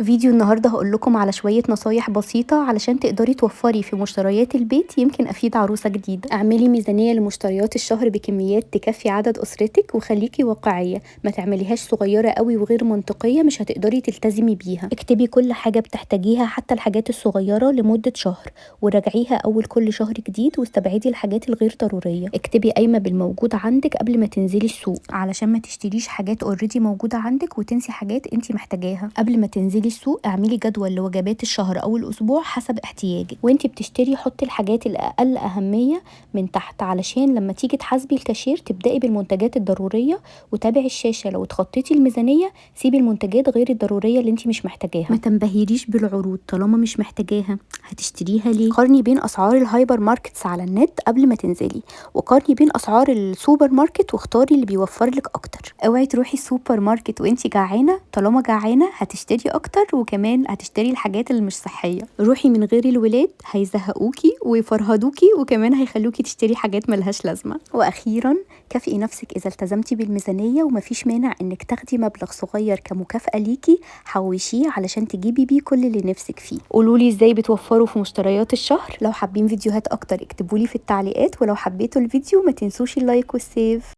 فيديو النهارده هقول لكم على شوية نصايح بسيطة علشان تقدري توفري في مشتريات البيت. يمكن افيد عروسة جديدة. اعملي ميزانية لمشتريات الشهر بكميات تكفي عدد اسرتك، وخليكي واقعية، ما تعمليهاش صغيرة قوي وغير منطقية مش هتقدري تلتزمي بيها. اكتبي كل حاجة بتحتاجيها حتى الحاجات الصغيرة لمدة شهر، وراجعيها اول كل شهر جديد، واستبعدي الحاجات الغير ضرورية. اكتبي قايمة بالموجود عندك قبل ما تنزلي السوق، علشان ما تشتريش حاجات اوريدي موجودة عندك وتنسي حاجات انت محتاجاها. قبل ما تنزلي السوق اعملي جدول لوجبات الشهر او الاسبوع حسب احتياجك، وانتي بتشتري حطي الحاجات الاقل اهميه من تحت، علشان لما تيجي تحاسبي الكاشير تبداي بالمنتجات الضروريه. وتابعي الشاشه، لو اتخطيتي الميزانيه سيبي المنتجات غير الضروريه اللي انتي مش محتاجاها. ما تنبهريش بالعروض طالما مش محتاجاها، هتشتريها ليه؟ قارني بين اسعار الهايبر ماركتس على النت قبل ما تنزلي، وقارني بين اسعار السوبر ماركت، واختاري اللي بيوفر لك اكتر. اوعي تروحي السوبر ماركت وانتي جعانه، طالما جعانه هتشتري اكتر، وكمان هتشتري الحاجات اللي مش صحيه. روحي من غير الولاد، هيزهقوكي ويفرهدوكي، وكمان هيخلوكي تشتري حاجات ملهاش لازمه. واخيرا كافئي نفسك اذا التزمتي بالميزانيه، ومفيش مانع انك تاخدي مبلغ صغير كمكافاه ليكي، حوشيه علشان تجيبي بيه كل اللي نفسك فيه. قولولي ازاي بتوفروا في مشتريات الشهر. لو حابين فيديوهات اكتر اكتبولي في التعليقات، ولو حبيتوا الفيديو ما تنسوش اللايك والسيف.